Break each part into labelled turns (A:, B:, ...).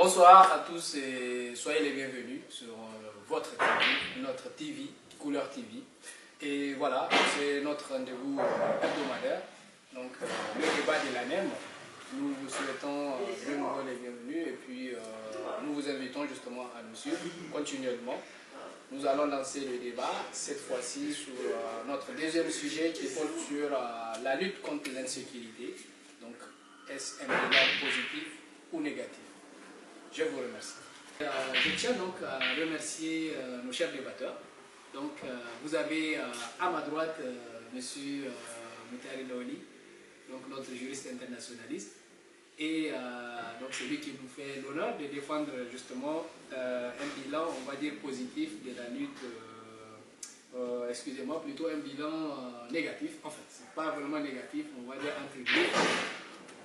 A: Bonsoir à tous et soyez les bienvenus sur votre TV, notre TV, Couleur TV. Et voilà, c'est notre rendez-vous hebdomadaire. Donc le débat de l'ANEM. Nous vous souhaitons de nouveau les bienvenus et puis nous vous invitons justement à nous suivre continuellement. Nous allons lancer le débat, cette fois-ci sur notre deuxième sujet qui porte sur la lutte contre l'insécurité. Donc, est-ce un bilan positif ou négatif? Je vous remercie. Je tiens donc à remercier nos chers débatteurs. Donc, vous avez à ma droite M. Moutari Laoli, donc notre juriste internationaliste, et donc celui qui nous fait l'honneur de défendre justement un bilan, on va dire, positif de la lutte, excusez-moi, plutôt un bilan négatif, en fait, c'est pas vraiment négatif, on va dire entre guillemets,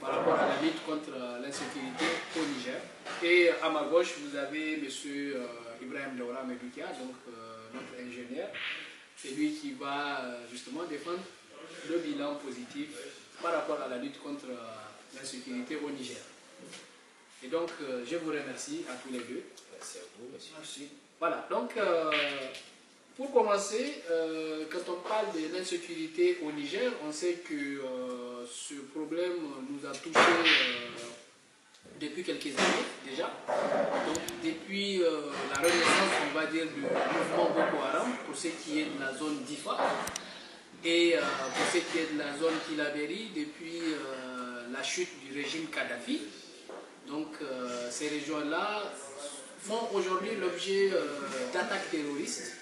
A: par rapport à la lutte contre l'insécurité au Niger. Et à ma gauche, vous avez M. Ibrahim Daoura Medoukia, donc notre ingénieur. C'est lui qui va justement défendre le bilan positif par rapport à la lutte contre l'insécurité au Niger. Et donc, je vous remercie à tous les deux.
B: Merci à vous, monsieur.
A: Merci. Voilà, donc, pour commencer, quand on parle de l'insécurité au Niger, on sait que ce problème nous a touchés depuis quelques années déjà. Donc, depuis la renaissance, on va dire, du mouvement Boko Haram, pour ce qui est de la zone d'Ifa, et pour ce qui est de la zone Tilaberi, depuis la chute du régime Kadhafi. Donc, ces régions-là font aujourd'hui l'objet d'attaques terroristes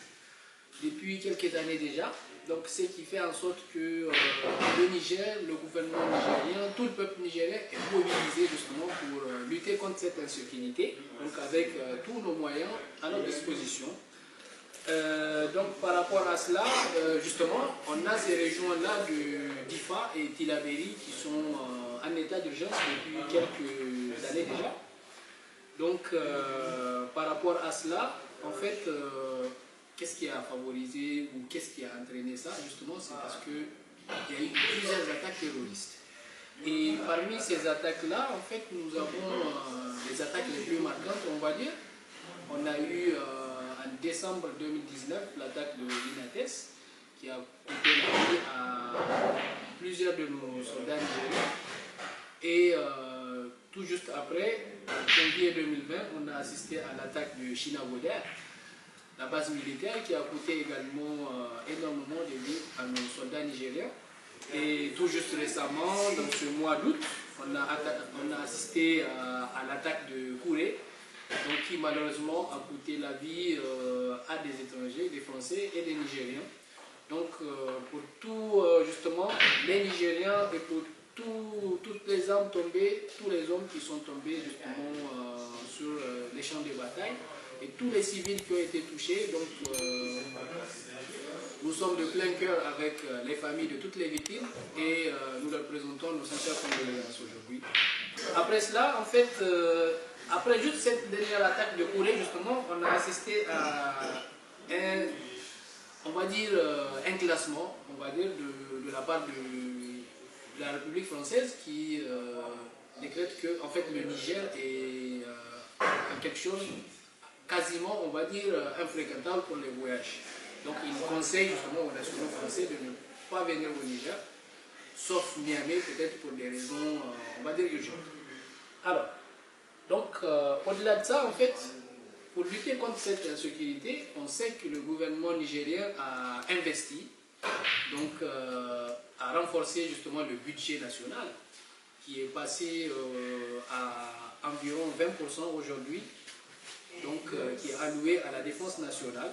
A: depuis quelques années déjà. Donc, ce qui fait en sorte que le Niger, le gouvernement nigérien, tout le peuple nigérien est mobilisé justement pour lutter contre cette insécurité, donc avec tous nos moyens à notre disposition. Donc, par rapport à cela, justement, on a ces régions-là d'Ifa et Tilaberi qui sont en état d'urgence depuis quelques années déjà. Donc, par rapport à cela, en fait, qu'est-ce qui a favorisé ou qu'est-ce qui a entraîné ça? Justement, c'est parce qu'il y a eu plusieurs attaques terroristes. Et parmi ces attaques-là, en fait, nous avons les attaques les plus marquantes, on va dire. On a eu en décembre 2019 l'attaque de l'Inates qui a coûté la vie à plusieurs de nos soldats nigériens. Et tout juste après, en janvier 2020, on a assisté à l'attaque de Chinagoder, la base militaire qui a coûté également énormément de vie à nos soldats nigériens. Et tout juste récemment, dans ce mois d'août, on a assisté à l'attaque de Kouré, donc qui malheureusement a coûté la vie à des étrangers, des Français et des Nigériens. Donc pour tout justement les Nigériens et pour toutes les âmes tombées, tous les hommes qui sont tombés justement sur les champs de bataille et tous les civils qui ont été touchés, donc nous sommes de plein cœur avec les familles de toutes les victimes et nous leur présentons nos sincères condoléances aujourd'hui. Après cela, en fait, après juste cette dernière attaque de Kouré, justement, on a assisté à on va dire, un classement, on va dire, de la part de la République française qui décrète que, en fait, le Niger est quelque chose quasiment, on va dire, infréquentable pour les voyages. Donc, il conseille justement aux nationaux français de ne pas venir au Niger, sauf Niamey, peut-être pour des raisons, on va dire, urgentes. Alors, donc, au-delà de ça, en fait, pour lutter contre cette insécurité, on sait que le gouvernement nigérien a investi, donc a renforcé justement le budget national, qui est passé à environ 20% aujourd'hui, donc qui est alloué à la défense nationale.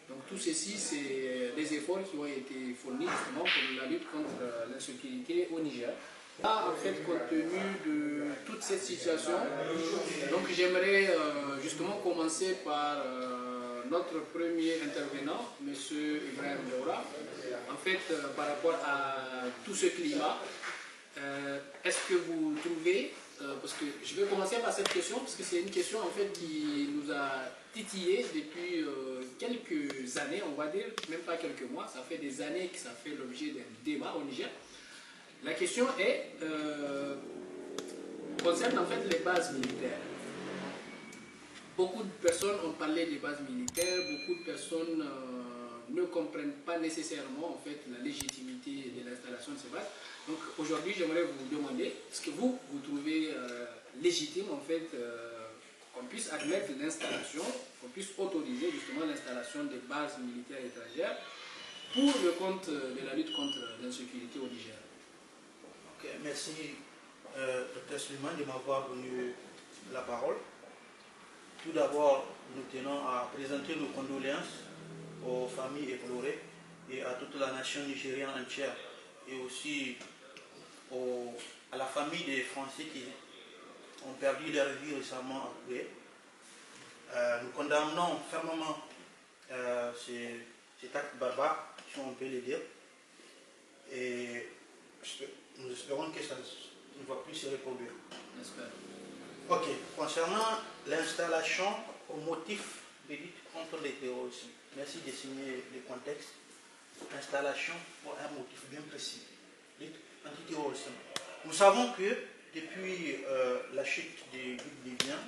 A: Donc tout ceci, c'est des efforts qui ont été fournis justement pour la lutte contre l'insécurité au Niger. Là, en fait, compte tenu de toute cette situation, donc j'aimerais justement commencer par notre premier intervenant, M. Ibrahim Daoura. En fait, par rapport à tout ce climat, est-ce que vous trouvez, parce que je vais commencer par cette question, parce que c'est une question en fait qui nous a titillé depuis quelques années, on va dire, même pas quelques mois, ça fait des années que ça fait l'objet d'un débat au Niger. La question est, concerne en fait les bases militaires. beaucoup de personnes ont parlé des bases militaires, beaucoup de personnes ne comprennent pas nécessairement en fait la légitimité de l'installation de ces bases. Donc aujourd'hui, j'aimerais vous demander, est-ce que vous trouvez légitime en fait qu'on puisse admettre l'installation, qu'on puisse autoriser justement l'installation des bases militaires étrangères pour le compte de la lutte contre l'insécurité au Niger?
B: Ok, merci Dr. Suleiman de m'avoir donné la parole. Tout d'abord, nous tenons à présenter nos condoléances aux familles éplorées et à toute la nation nigérienne entière, et aussi à la famille des Français qui ont perdu leur vie récemment après. Nous condamnons fermement cet acte barbare, si on peut le dire, et nous espérons que ça ne va plus se reproduire. Ok, concernant l'installation au motif de lutte contre les terroristes, merci de signer le contexte. Installation pour un motif bien précis, lutte antiterrorisme. Nous savons que depuis la chute des groupes libyens,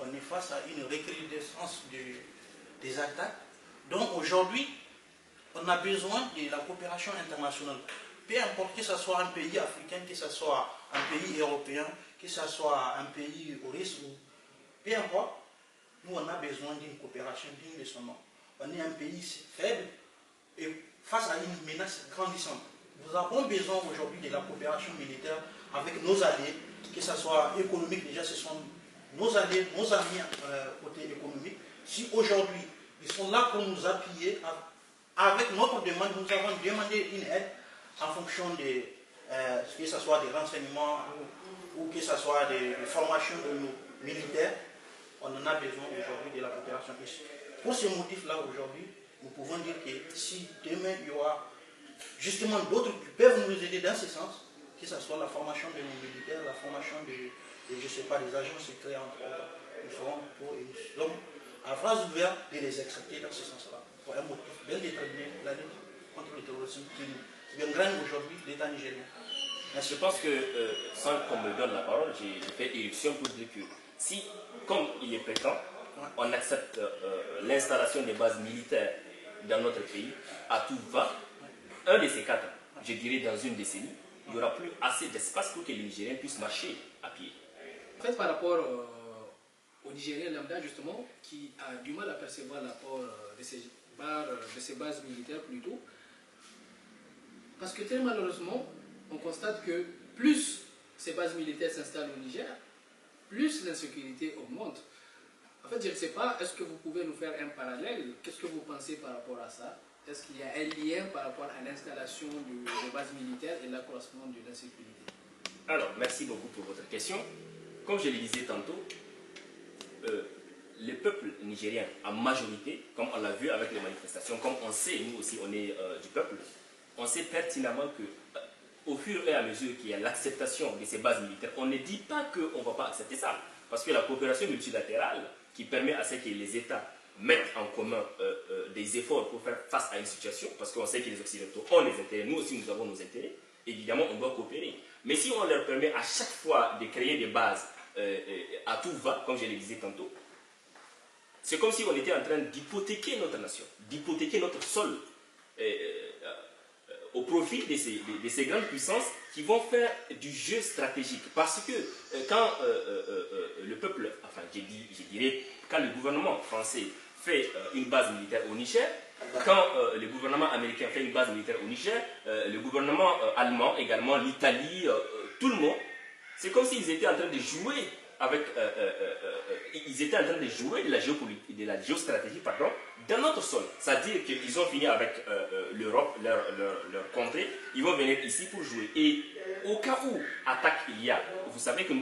B: on est face à une recrudescence des attaques. Donc aujourd'hui, on a besoin de la coopération internationale. Peu importe que ce soit un pays africain, que ce soit un pays européen, que ce soit un pays au risque, peu importe, nous on a besoin d'une coopération digne de son nom. On est un pays faible et face à une menace grandissante. Nous avons besoin aujourd'hui de la coopération militaire avec nos alliés, que ce soit économique, déjà ce sont nos alliés, nos amis côté économique. Si aujourd'hui ils sont là pour nous appuyer, avec notre demande, nous avons demandé une aide en fonction de que ce soit des renseignements ou que ce soit des formations de nos militaires. On en a besoin aujourd'hui de la coopération. Pour ce motif-là, aujourd'hui, nous pouvons dire que si demain il y aura justement d'autres qui peuvent nous aider dans ce sens, que ce soit la formation de nos militaires, la formation je ne sais pas, des agents secrets entre autres, nous serons pour et nous sommes à phrase ouverte de les accepter dans ce sens-là, pour un motif bien déterminé, la lutte contre le terrorisme qui gangrène aujourd'hui l'État nigérien.
C: Je pense que, sans qu'on me donne la parole, j'ai fait éruption pour dire que si, comme il est prétend, on accepte l'installation des bases militaires dans notre pays, à tout va, un de ces quatre, je dirais dans une décennie, il n'y aura plus assez d'espace pour que les Nigériens puissent marcher à pied.
A: En fait, par rapport au Nigérien lambda, justement, qui a du mal à percevoir l'apport de ces bases militaires plutôt, parce que très malheureusement, on constate que plus ces bases militaires s'installent au Niger, plus l'insécurité augmente. En fait, je ne sais pas, est-ce que vous pouvez nous faire un parallèle? Qu'est-ce que vous pensez par rapport à ça? Est-ce qu'il y a un lien par rapport à l'installation de bases militaires et l'accroissement de l'insécurité?
C: Alors, merci beaucoup pour votre question. Comme je le disais tantôt, le peuple nigérien, en majorité, comme on l'a vu avec les manifestations, comme on sait, nous aussi, on est du peuple, on sait pertinemment que au fur et à mesure qu'il y a l'acceptation de ces bases militaires, on ne dit pas qu'on ne va pas accepter ça. Parce que la coopération multilatérale, qui permet à ce que les États mettent en commun des efforts pour faire face à une situation, parce qu'on sait que les Occidentaux ont des intérêts, nous aussi nous avons nos intérêts, évidemment on doit coopérer. Mais si on leur permet à chaque fois de créer des bases à tout va, comme je le disais tantôt, c'est comme si on était en train d'hypothéquer notre nation, d'hypothéquer notre sol au profit de ces grandes puissances qui vont faire du jeu stratégique. Parce que quand le peuple, enfin je dirais, quand le gouvernement français fait une base militaire au Niger, quand le gouvernement américain fait une base militaire au Niger, le gouvernement allemand également, l'Italie, tout le monde, c'est comme s'ils étaient en train de jouer avec, ils étaient en train de jouer de la géopolitique, de la géostratégie, pardon, dans notre sol. C'est-à-dire qu'ils ont fini avec l'Europe, leur contrée, ils vont venir ici pour jouer. Et au cas où attaque il y a, vous savez que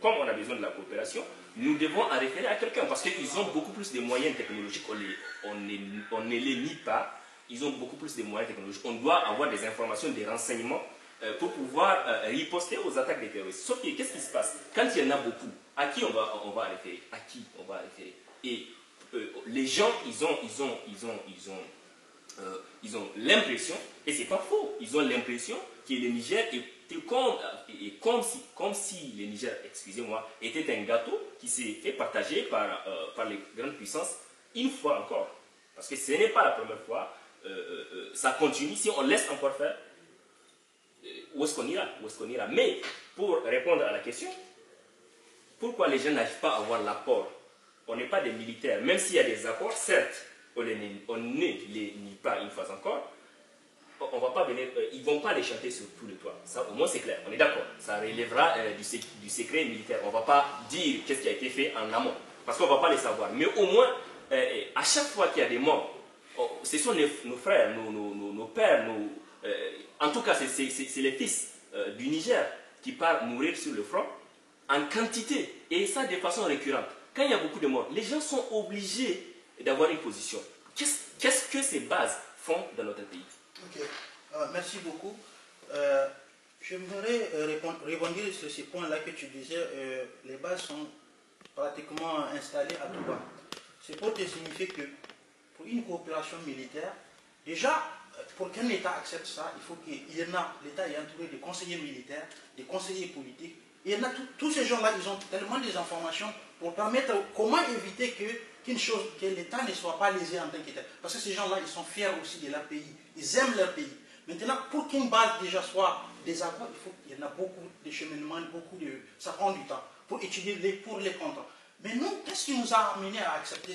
C: comme on a besoin de la coopération, nous devons en référer à quelqu'un parce qu'ils ont beaucoup plus de moyens technologiques, on ne les nie pas, ils ont beaucoup plus de moyens technologiques. On doit avoir des informations, des renseignements pour pouvoir riposter aux attaques des terroristes. Sauf que qu'est-ce qui se passe? Quand il y en a beaucoup, à qui on va référer? À qui on va référer? Et les gens, ils ont l'impression, et c'est pas faux, ils ont l'impression que le Niger est comme si le Niger, excusez-moi, était un gâteau qui s'est fait partager par les grandes puissances une fois encore. Parce que ce n'est pas la première fois, ça continue, si on laisse encore faire, où est-ce qu'on ira? Mais pour répondre à la question, pourquoi les gens n'arrivent pas à avoir l'apport? On n'est pas des militaires, même s'il y a des accords, certes, on ne les nie pas une fois encore, on va pas venir, ils ne vont pas les chanter sur tout le toit. Ça, au moins, c'est clair, on est d'accord. Ça relèvera du secret militaire. On ne va pas dire qu'est-ce qui a été fait en amont, parce qu'on ne va pas les savoir. Mais au moins, à chaque fois qu'il y a des morts, ce sont nos frères, nos pères, en tout cas, c'est les fils du Niger qui partent mourir sur le front en quantité, et ça de façon récurrente. Quand il y a beaucoup de morts, les gens sont obligés d'avoir une position. Qu'est-ce que ces bases font dans notre pays?
B: Ok, merci beaucoup. J'aimerais rebondir sur ces points-là que tu disais. Les bases sont pratiquement installées à tout bas. C'est pour te signifier que pour une coopération militaire, déjà, pour qu'un État accepte ça, il faut qu'il y en a, l'État est entouré de conseillers militaires, des conseillers politiques. Il y en a tous ces gens-là, ils ont tellement des informations pour permettre comment éviter que l'État ne soit pas lésé en tant qu'État. Parce que ces gens-là, ils sont fiers aussi de leur pays. Ils aiment leur pays. Maintenant, pour qu'une base déjà soit des accords, il y en a beaucoup de cheminements, ça prend du temps pour étudier les pour les contre. Mais nous, qu'est-ce qui nous a amené à accepter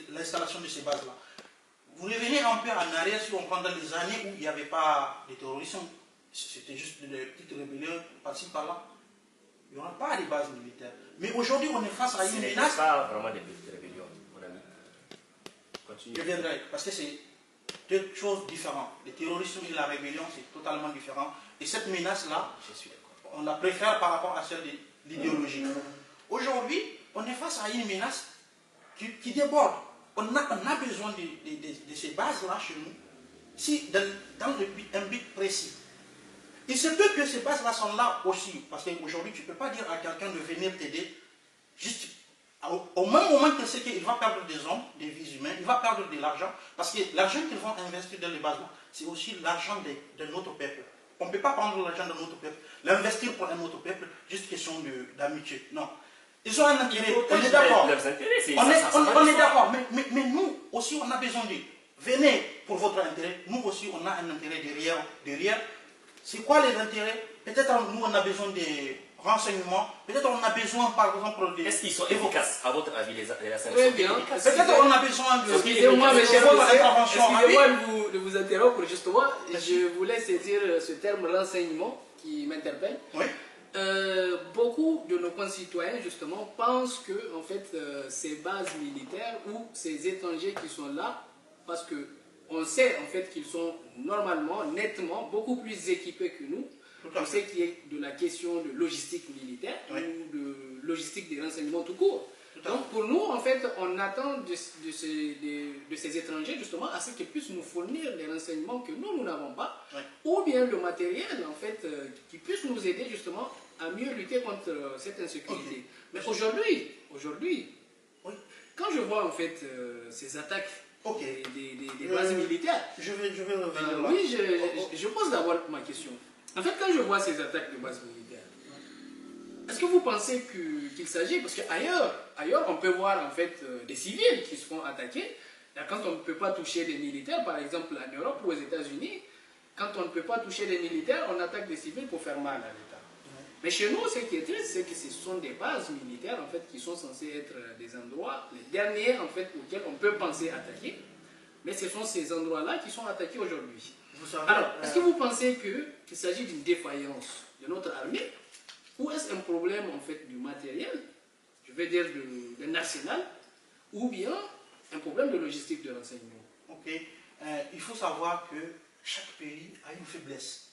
B: l'installation de ces bases-là? Vous revenez un peu en arrière, si on prend dans les années où il n'y avait pas de terrorisme, c'était juste des petites rébellions par-ci par-là. Il n'y aura pas de bases militaires. Mais aujourd'hui, on est face à une menace.
C: Ce n'est pas vraiment des petites rébellions, mon ami. Continue.
B: Je viendrai, parce que c'est deux choses différentes. Le terrorisme et la rébellion, c'est totalement différent. Et cette menace-là, on la préfère par rapport à celle de l'idéologie. Aujourd'hui, on est face à une menace qui déborde. On a besoin de ces bases-là chez nous, si dans un but précis. Il se peut que ces bases-là sont là aussi, parce qu'aujourd'hui, tu ne peux pas dire à quelqu'un de venir t'aider, juste au même moment qu'il sait qu'il va perdre des hommes, des vies humaines, il va perdre de l'argent, parce que l'argent qu'ils vont investir dans les bases-là, c'est aussi l'argent de notre peuple. On ne peut pas prendre l'argent de notre peuple, l'investir pour un autre peuple, juste question d'amitié. Non. Ils ont un intérêt, on est d'accord. On est d'accord, mais nous aussi, on a besoin de venez pour votre intérêt. Nous aussi, on a un intérêt derrière. C'est quoi les intérêts? Peut-être nous, on a besoin de renseignements. Peut-être on a besoin, par exemple, de...
C: Est-ce qu'ils sont efficaces, à votre avis, les sanctions?
A: Très bien.
B: Peut-être on a besoin de...
A: Excusez-moi, mes chers excusez-moi de vous interrompre, justement. Je voulais saisir ce terme renseignement qui m'interpelle.
B: Oui.
A: Beaucoup de nos concitoyens, justement, pensent que, en fait, ces bases militaires ou ces étrangers qui sont là, parce que on sait en fait qu'ils sont normalement, nettement, beaucoup plus équipés que nous. On sait qu'il y a de la question de logistique militaire ou de logistique des renseignements tout court. Donc pour nous, en fait, on attend de ces étrangers justement à ce qu'ils puissent nous fournir les renseignements que nous n'avons pas, ou bien le matériel en fait qui puisse nous aider justement à mieux lutter contre cette insécurité. Mais aujourd'hui, quand je vois en fait ces attaques des bases militaires,
B: je vais revenir là.
A: Oui, je pose d'abord ma question. En fait, quand je vois ces attaques de bases militaires, est-ce que vous pensez qu'il s'agit, parce qu'ailleurs on peut voir en fait des civils qui se font attaquer, quand on ne peut pas toucher les militaires, par exemple en Europe ou aux États-Unis, quand on ne peut pas toucher les militaires, on attaque des civils pour faire mal à l'État. Mais chez nous, ce qui est triste, c'est que ce sont des bases militaires en fait qui sont censées être des endroits, les derniers en fait auxquels on peut penser attaquer, mais ce sont ces endroits-là qui sont attaqués aujourd'hui. Alors, est-ce que vous pensez qu'il s'agit d'une défaillance de notre armée, ou est-ce un problème en fait du matériel, je vais dire d'un arsenal, ou bien un problème de logistique de renseignement?
B: Ok. Il faut savoir que chaque pays a une faiblesse,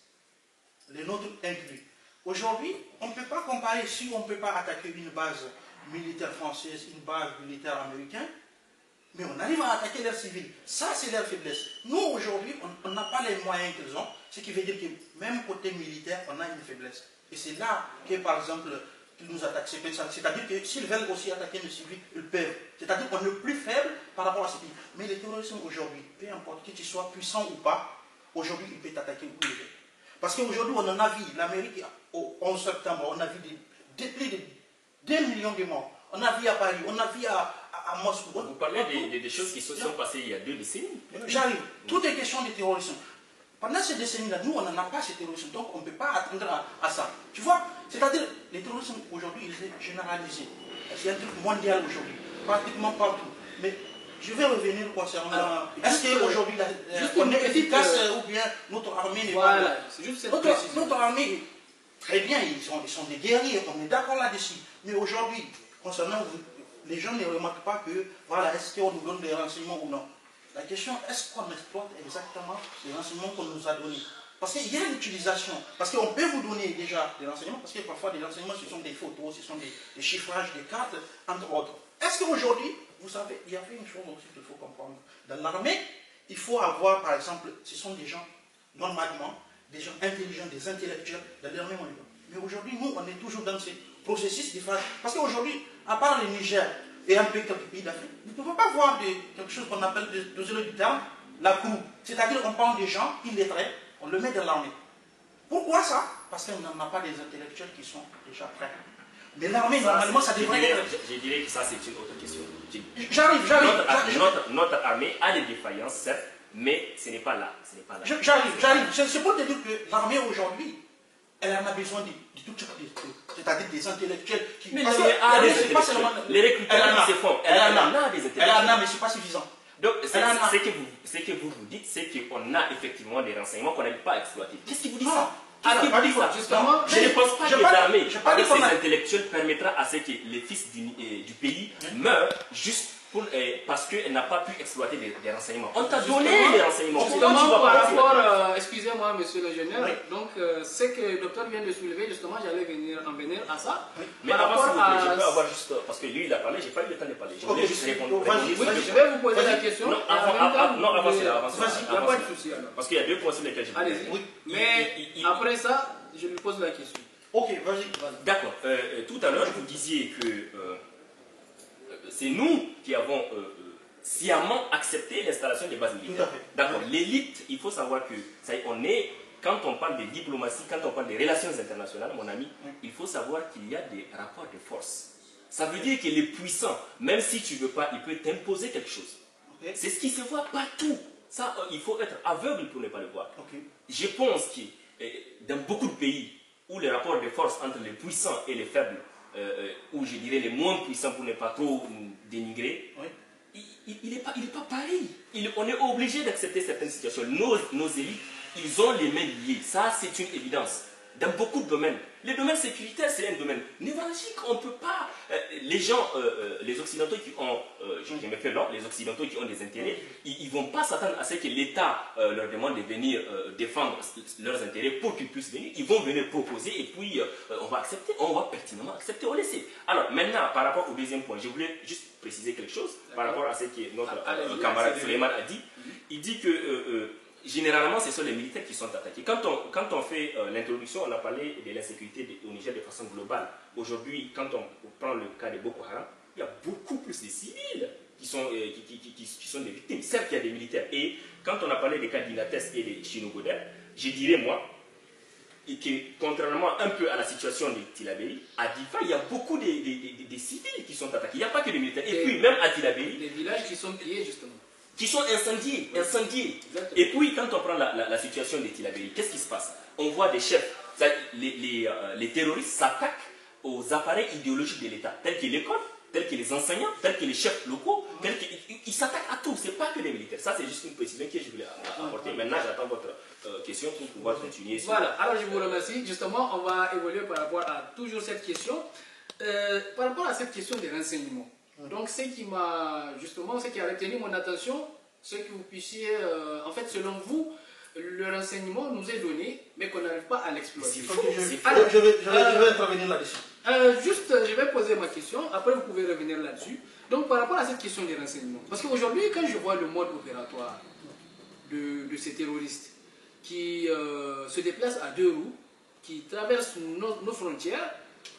B: les nôtres inclus. Aujourd'hui, on ne peut pas comparer, si on ne peut pas attaquer une base militaire française, une base militaire américaine, mais on arrive à attaquer leurs civils. Ça, c'est leur faiblesse. Nous, aujourd'hui, on n'a pas les moyens qu'ils ont, ce qui veut dire que même côté militaire, on a une faiblesse. Et c'est là que, par exemple, qu'ils nous attaquent. C'est-à-dire que s'ils veulent aussi attaquer nos civils, ils peuvent. C'est-à-dire qu'on est plus faible par rapport à ces pays. Mais les terroristes aujourd'hui, peu importe que tu sois puissant ou pas, aujourd'hui, ils peuvent t'attaquer où ils veulent. Parce qu'aujourd'hui, on en a vu, l'Amérique, au 11 septembre, on a vu plus de 2 millions de morts. On a vu à Paris, on a vu à Moscou.
C: Vous parlez des choses qui se sont passées il y a 2 décennies.
B: J'arrive. Tout est question de terrorisme. Pendant ces décennies-là, nous, on n'en a pas ce terrorisme. Donc, on ne peut pas attendre à ça. Tu vois, c'est-à-dire, le terrorisme, aujourd'hui, il est généralisé. C'est un truc mondial aujourd'hui, pratiquement partout. Mais je vais revenir concernant... Est-ce qu'aujourd'hui, on est efficace ou bien notre armée n'est pas...
A: Voilà, c'est juste cette précision.
B: Notre armée, très bien, ils sont des guerriers, on est d'accord là-dessus. Mais aujourd'hui, concernant les gens ne remarquent pas que, voilà, est-ce qu'on nous donne des renseignements ou non. La question, est-ce qu'on exploite exactement les renseignements qu'on nous a donnés? Parce qu'il y a l'utilisation, parce qu'on peut vous donner déjà des renseignements, parce que parfois des renseignements, ce sont des photos, ce sont des chiffrages, des cartes, entre autres. Est-ce qu'aujourd'hui, vous savez, il y avait une chose aussi qu'il faut comprendre. Dans l'armée, il faut avoir, par exemple, ce sont des gens, normalement, des gens intelligents, des intellectuels, dans l'armée mondiale. Mais aujourd'hui, nous, on est toujours dans ces processus différents. Parce qu'aujourd'hui, à part le Niger et un peu quelques pays d'Afrique, vous ne pouvez pas voir quelque chose qu'on appelle, désolé du terme, la crew. C'est-à-dire qu'on prend des gens illettrés, on le met dans l'armée. Pourquoi ça? Parce qu'on n'en a pas des intellectuels qui sont déjà prêts. Mais l'armée, normalement, ça devrait être...
C: Je dirais que ça, c'est une autre question.
B: J'arrive.
C: Notre armée a des défaillances, certes, mais ce n'est pas là.
B: J'arrive. C'est pour te dire que l'armée, aujourd'hui, elle en a besoin de tout type c'est-à-dire des intellectuels qui...
C: Mais l'armée a des intellectuels. Les recrutements qui se font, elle en a des intellectuels.
B: Elle en a, mais ce n'est pas suffisant.
C: Donc, ce que vous dites, c'est qu'on a effectivement des renseignements qu'on n'arrive pas à exploiter. Qu'est-ce qui vous dit ça?
A: Justement,
C: je ne pense pas que l'armée, avec ses intellectuels, permettra à ce que les fils du pays meurent juste parce qu'elle n'a pas pu exploiter des renseignements. On t'a donné les renseignements.
A: Justement, par rapport, excusez-moi, monsieur l'ingénieur, donc ce que le docteur vient de soulever, justement, j'allais en venir à ça.
C: Mais avant, s'il vous plaît, je peux avoir juste, parce que lui, il a parlé, je n'ai pas eu le temps de parler. Je voulais juste répondre.
A: Je vais vous poser la question.
C: Non, avancez là.
A: Il n'y a pas de souci alors.
C: Parce qu'il y a 2 points sur lesquels je voulais.
A: Allez-y. Mais après ça, je lui pose la question.
B: Ok, vas-y.
C: D'accord. Tout à l'heure, vous disiez que c'est nous qui avons sciemment accepté l'installation des bases militaires. D'accord. L'élite, il faut savoir que ça y est, quand on parle de diplomatie, quand on parle des relations internationales, mon ami, il faut savoir qu'il y a des rapports de force. Ça veut dire que les puissants, même si tu ne veux pas, il peut t'imposer quelque chose. C'est ce qui se voit partout. Ça, il faut être aveugle pour ne pas le voir. Je pense que dans beaucoup de pays où les rapports de force entre les puissants et les faibles, ou je dirais les moins puissants pour ne pas trop nous dénigrer, il n'est pas pareil. On est obligé d'accepter certaines situations. Nos élites, ils ont les mains liées. Ça, c'est une évidence. Dans beaucoup de domaines. Les domaines sécuritaires, c'est un domaine névralgique. On ne peut pas... les gens, les Occidentaux qui ont... je me fais l'ordre, les Occidentaux qui ont des intérêts, ils ne vont pas s'attendre à ce que l'État leur demande de venir défendre leurs intérêts pour qu'ils puissent venir. Ils vont venir proposer et puis on va accepter. On va pertinemment accepter, on laisse. Alors, maintenant, par rapport au deuxième point, je voulais juste préciser quelque chose par rapport à ce que notre camarade Suleiman a dit. Il dit que... généralement, ce sont les militaires qui sont attaqués. Quand on fait l'introduction, on a parlé de l'insécurité au Niger de façon globale. Aujourd'hui, quand on prend le cas de Boko Haram, il y a beaucoup plus de civils qui sont des victimes. Certes, il y a des militaires. Et quand on a parlé des cas d'Inates et de Chinogoder, je dirais, moi, que contrairement un peu à la situation de Tilaberi, à Difa, il y a beaucoup de civils qui sont attaqués. Il n'y a pas que des militaires. Et puis, même à Tilaberi...
A: Des villages qui sont pillés, justement.
C: Qui sont incendiés. Et puis, quand on prend la situation de Tilaberi, qu'est-ce qui se passe? On voit des chefs, les terroristes s'attaquent aux appareils idéologiques de l'État, tels que l'école, tels que les enseignants, tels que les chefs locaux, ils s'attaquent à tout, c'est pas que les militaires. Ça, c'est juste une précision que je voulais apporter. Maintenant, j'attends votre question pour pouvoir continuer.
A: Voilà, alors je vous remercie. Justement, on va évoluer par rapport à toujours cette question. Par rapport à cette question des renseignements. Donc, ce qui m'a justement, ce qui a retenu mon attention, c'est que vous puissiez, en fait, selon vous, le renseignement nous est donné, mais qu'on n'arrive pas à l'exploiter.
B: Je vais intervenir là-dessus.
A: Juste, je vais poser ma question, après vous pouvez revenir là-dessus. Donc, par rapport à cette question des renseignements, parce qu'aujourd'hui, quand je vois le mode opératoire de ces terroristes qui se déplacent à 2 roues, qui traversent nos frontières,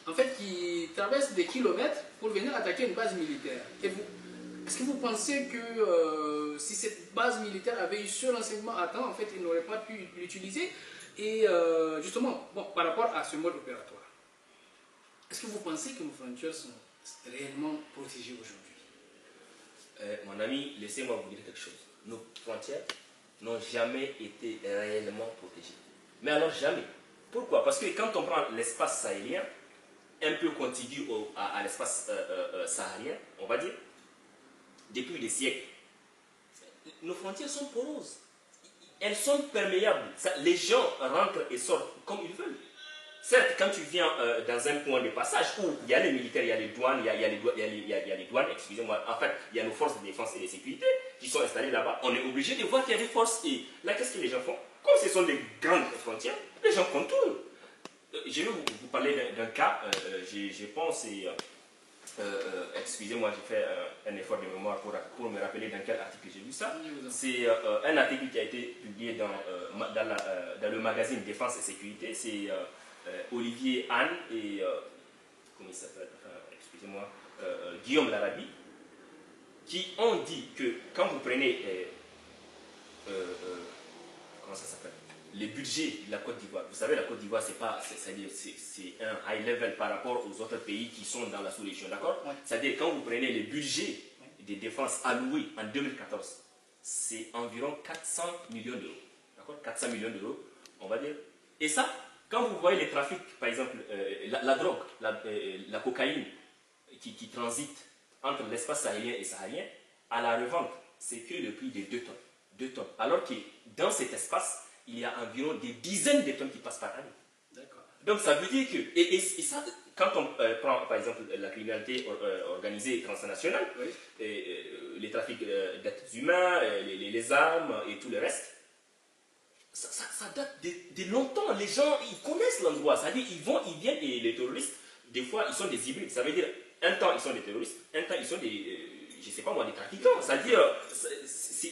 A: en fait, qui traversent des kilomètres pour venir attaquer une base militaire. Est-ce que vous pensez que si cette base militaire avait eu ce renseignement à temps, en fait, ils n'auraient pas pu l'utiliser? Et justement, bon, par rapport à ce mode opératoire, est-ce que vous pensez que nos frontières sont réellement protégées aujourd'hui?
C: Mon ami, laissez-moi vous dire quelque chose. Nos frontières n'ont jamais été réellement protégées. Mais alors jamais. Pourquoi? Parce que quand on prend l'espace sahélien, un peu contigu à l'espace saharien, on va dire, depuis des siècles, nos frontières sont poreuses. Elles sont perméables. Les gens rentrent et sortent comme ils veulent. Certes, quand tu viens dans un point de passage où il y a les militaires, il y a les douanes, il y a les douanes, excusez-moi, en fait, il y a nos forces de défense et de sécurité qui sont installées là-bas, on est obligé de voir qu'il y a des forces. Et là, qu'est-ce que les gens font? Comme ce sont des grandes frontières, les gens contournent. Je vais vous parler d'un cas, je pense, excusez-moi, j'ai fait un effort de mémoire pour me rappeler dans quel article j'ai lu ça. C'est un article qui a été publié dans le magazine Défense et Sécurité. C'est Olivier Anne et comment il s'appelle, excusez-moi, Guillaume Larabi, qui ont dit que quand vous prenez comment ça s'appelle, le budget de la Côte d'Ivoire, vous savez, la Côte d'Ivoire, c'est un high level par rapport aux autres pays qui sont dans la sous-région, d'accord? Ouais. C'est-à-dire, quand vous prenez le budget de défense alloué en 2014, c'est environ 400 millions d'euros, d'accord? 400 millions d'euros, on va dire. Et ça, quand vous voyez les trafics, par exemple, la drogue, la cocaïne qui transite entre l'espace sahélien et saharien, à la revente, c'est que le prix de 2 tonnes. 2 tonnes. Alors que dans cet espace, il y a environ des dizaines de tonnes qui passent par année. D'accord. Donc ça veut dire que, et ça, quand on prend par exemple la criminalité organisée transnationale, oui, les trafics d'êtres humains, les armes et tout le reste, ça date de longtemps. Les gens, ils connaissent l'endroit. C'est-à-dire, ils viennent, et les terroristes, des fois, ils sont des hybrides. Ça veut dire, un temps, ils sont des terroristes, un temps, ils sont des, je ne sais pas moi, des trafiquants. C'est-à-dire,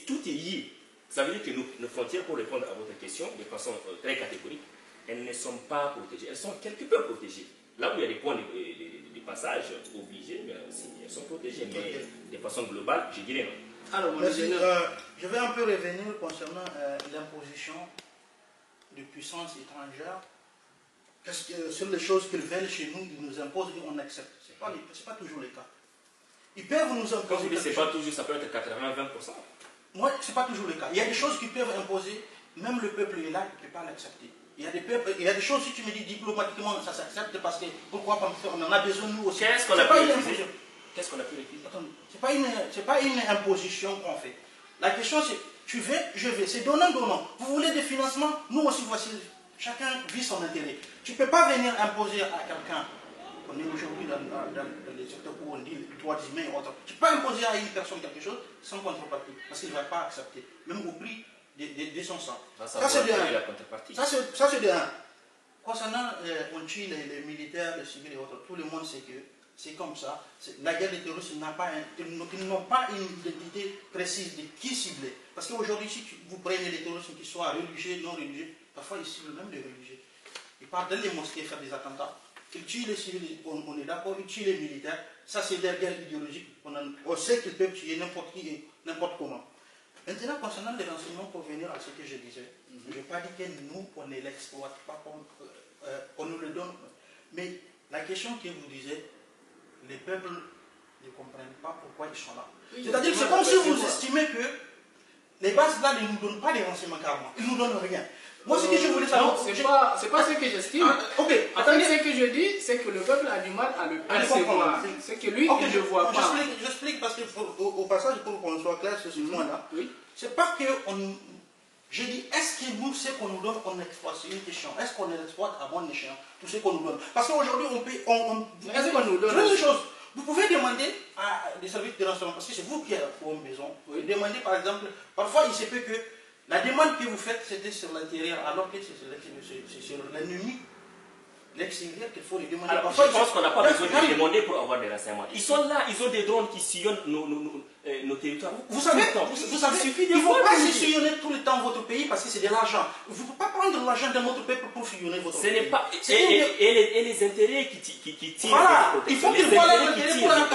C: tout est lié. Ça veut dire que nos frontières, pour répondre à votre question de façon très catégorique, elles ne sont pas protégées. Elles sont quelque peu protégées. Là où il y a des points de passage obligés, mais aussi, elles sont protégées. Mais de façon globale, je dirais non.
B: Alors, je vais un peu revenir concernant l'imposition de puissances étrangères. Sur les choses qu'ils veulent chez nous, ils nous imposent et on accepte. Ce n'est pas toujours le cas. Ils peuvent nous imposer.
C: Quand vous dites c'est pas toujours, ça peut être 80-20%.
B: Moi, ce n'est pas toujours le cas. Il y a des choses qui peuvent imposer, même le peuple est là, il ne peut pas l'accepter. Il y a des choses, si tu me dis diplomatiquement, ça s'accepte parce que, pourquoi? Parce qu'on en a besoin nous aussi.
C: Qu'est-ce qu'on a pu refuser? Qu'est-ce qu'on a pu refuser?
B: Ce n'est pas une imposition qu'on fait. La question c'est, tu veux, je veux. C'est donnant-donnant. Vous voulez des financements? Nous aussi, voici. Chacun vit son intérêt. Tu ne peux pas venir imposer à quelqu'un. On est aujourd'hui dans les secteurs où on dit les droits humains et autres. Tu peux imposer à une personne quelque chose sans contrepartie, parce qu'il ne va pas accepter, même au prix de son sang. Ça c'est de un. Ça c'est de un. Concernant on tue les militaires, les civils et autres, tout le monde sait que c'est comme ça. La guerre des terroristes ils n'ont pas une identité précise de qui cibler. Parce qu'aujourd'hui, si vous prenez les terroristes qui soient religieux, non religieux, parfois ils ciblent même les religieux. Ils partent dans les mosquées faire des attentats. Ils tuent les civils, on est d'accord, ils tuent les militaires. Ça, c'est des guerres idéologiques. On sait qu'ils peuvent tuer n'importe qui et n'importe comment. Maintenant, concernant les renseignements, pour venir à ce que je disais, je n'ai pas dit que nous, on ne l'exploite pas, on nous le donne. Mais la question que vous disiez, les peuples ne comprennent pas pourquoi ils sont là. Oui, c'est-à-dire que c'est comme si vous estimez que les bases là ne nous donnent pas des renseignements carrément. Ils ne nous donnent rien. Moi, ce que je voulais savoir.
A: Non, c'est pas ce que j'estime.
B: Ok.
A: Attendez, ce que je dis, c'est que le peuple a du mal à le percevoir. C'est que lui, il ne le voit pas.
B: J'explique parce que, au passage, pour qu'on soit clair sur ce point-là, oui. C'est pas que je dis, est-ce que nous, ce qu'on nous donne, on exploite? C'est une question. Est-ce qu'on exploite à bon échéant tout ce qu'on nous donne? Parce qu'aujourd'hui,
A: est-ce qu'on nous donne
B: une chose. Vous pouvez demander à des services de renseignement, parce que c'est vous qui avez une maison. Oui. Demandez, par exemple, parfois, il se peut que la demande que vous faites, c'était sur l'intérieur, alors que c'est sur l'ennemi, l'extérieur qu'il faut les demander.
C: Alors, je pense qu'on n'a pas besoin de les demander pour avoir des renseignements. Ils sont là, ils ont des drones qui sillonnent nos territoires.
B: Vous savez, il ne faut pas sillonner tout le temps votre pays parce que c'est de l'argent. Vous ne pouvez pas prendre l'argent de notre peuple pour sillonner votre pays.
C: Ce n'est pas. Et les intérêts qui tirent.
B: Voilà, il faut qu'ils voient leurs intérêts pour la.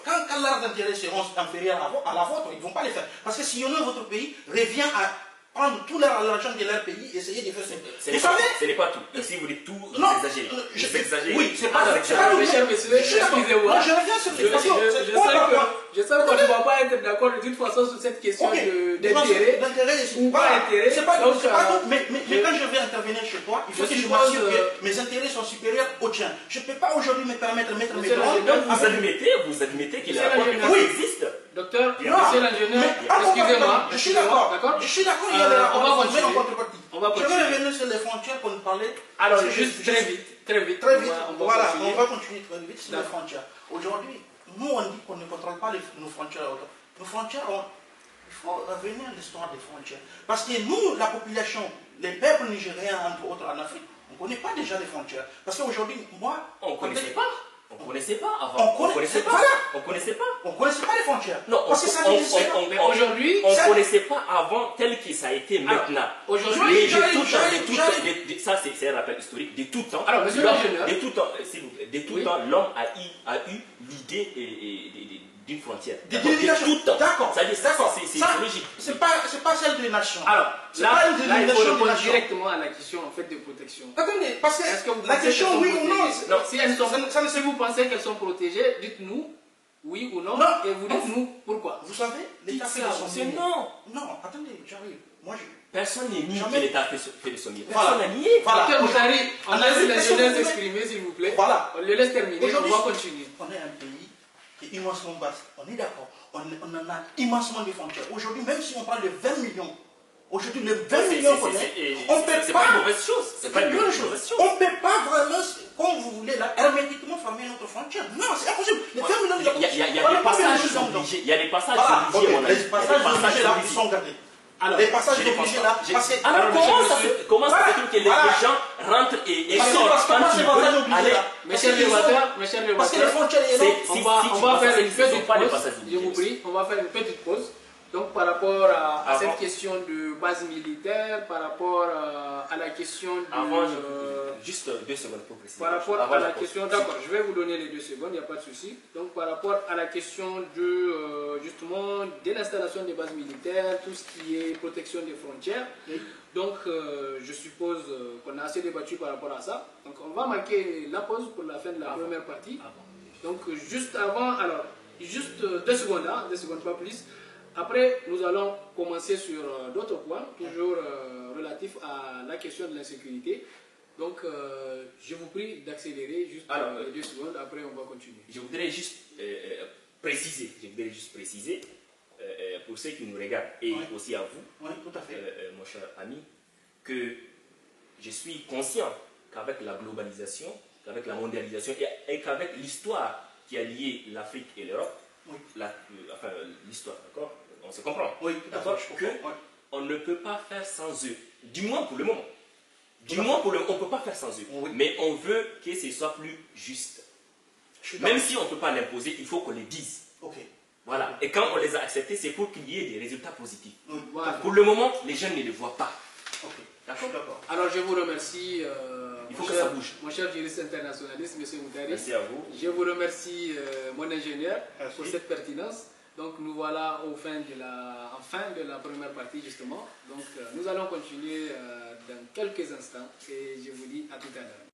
B: Quand leurs intérêts seront inférieurs à la vôtre, ils ne vont pas les faire. Parce que sillonner votre pays revient à prendre tout l'argent de leur pays et essayer de faire ça.
C: Ce n'est pas tout. Et si vous dites tout, vous exagérez.
B: Oui, c'est pas tout.
A: Mes chers messieurs, excusez-moi.
B: Je reviens sur cette question.
A: Je sais que tu ne vas pas être d'accord de toute façon sur cette question d'intérêt.
B: Ou pas intérêt. C'est pas tout. Mais quand je vais intervenir chez toi, il faut que je m'assure que mes intérêts sont supérieurs aux tiens. Je ne peux pas aujourd'hui me permettre de mettre mes droits.
C: Vous admettez qu'il y a un rapport qui existe.
A: Docteur, monsieur l'ingénieur, excusez-moi.
B: Je suis d'accord. Je suis d'accord, il y a des rapports en contrepartie.
A: On va
B: Je vais revenir sur les frontières pour nous parler.
A: Alors, juste très vite.
B: Voilà, on va continuer très vite sur les frontières. Aujourd'hui, nous, on dit qu'on ne contrôle pas nos frontières. Nos frontières, il faut revenir à l'histoire des frontières. Parce que nous, la population, les peuples nigériens, entre autres en Afrique, on ne connaît pas déjà les frontières. Parce qu'aujourd'hui, moi...
C: On ne connaissait pas. On ne connaissait pas avant. On ne connaissait pas.
B: On ne connaissait pas les frontières.
C: Non,
B: parce que ça n'existait pas.
A: Mais aujourd'hui,
C: on ne connaissait pas avant tel que ça a été maintenant.
A: Aujourd'hui,
C: ça c'est un rappel historique. De tout temps,
A: alors, monsieur l'ingénieur,
C: de tout temps, l'homme a eu l'idée d'une frontière.
B: De tout temps. D'accord.
C: C'est logique.
B: C'est pas celle des nations.
A: Alors, là, il faut répondre directement à la question en fait de protection.
B: Attendez, parce que la question oui ou non,
A: si vous pensez qu'elles sont protégées, dites-nous oui ou non, et vous dites-nous pourquoi.
B: Vous savez, l'État fait de son mieux. Non, attendez, j'arrive.
C: Personne n'est nié que l'État fait de son mieux.
B: Personne
C: n'a nié.
A: Docteur Moutari, on laisse la jeunesse s'exprimer s'il vous plaît.
B: Voilà.
A: On le laisse terminer, on va continuer.
B: On est un pays qui est immensement vaste. On est d'accord. On en a immensement de frontières. Aujourd'hui, même si on parle de 20 millions, aujourd'hui, les 20 millions qu'on est, on ne peut pas.
C: C'est pas une mauvaise chose. C'est pas une mauvaise chose.
B: On ne peut pas vraiment, comme vous voulez, là, hermétiquement fermer notre frontière. Non, c'est impossible. Les 20 millions de
C: Il y a des passages obligés. Il y a des passages obligés, mon ami.
B: Les passages obligés, là, ils sont gardés. Alors, les passages obligés, là,
C: alors, comment ça se fait que les gens rentrent et sortent quand ils veulent aller?
A: Mes chers débatteurs,
B: parce que les frontières,
A: on va faire une petite pause. Je vous prie, on va faire une petite pause. Donc par rapport à cette question de base militaire, par rapport à la question de...
C: juste 2 secondes pour préciser.
A: Par rapport à la question... D'accord, je vais vous donner les 2 secondes, il n'y a pas de souci. Donc par rapport à la question de, justement, de l'installation des bases militaires, tout ce qui est protection des frontières. Donc je suppose qu'on a assez débattu par rapport à ça. Donc on va marquer la pause pour la fin de la première partie. Donc juste avant, alors, juste 2 secondes, hein, 2 secondes, pas plus. Après, nous allons commencer sur d'autres points, toujours relatifs à la question de l'insécurité. Donc, je vous prie d'accélérer juste 2 secondes, après on va continuer.
C: Je voudrais juste préciser, pour ceux qui nous regardent et aussi à vous,
B: tout à fait.
C: Mon cher ami, que je suis conscient qu'avec la globalisation, qu'avec la mondialisation et qu'avec l'histoire qui a lié l'Afrique et l'Europe, enfin l'histoire, d'accord? On se comprend.
B: Oui, d'accord.
C: On ne peut pas faire sans eux. Du moins pour le moment. On ne peut pas faire sans eux. Oui. Mais on veut que ce soit plus juste. Même si on ne peut pas l'imposer, il faut qu'on les dise. Voilà. Et quand on les a acceptés, c'est pour qu'il y ait des résultats positifs. Voilà. Pour le moment, les jeunes ne le voient pas.
A: D'accord. Alors je vous remercie.
C: Il faut que ça bouge.
A: Mon cher juriste internationaliste, M. Moutari.
C: Merci à vous.
A: Je vous remercie, mon ingénieur, pour cette pertinence. Donc nous voilà en fin de la première partie justement. Donc nous allons continuer dans quelques instants et je vous dis à tout à l'heure.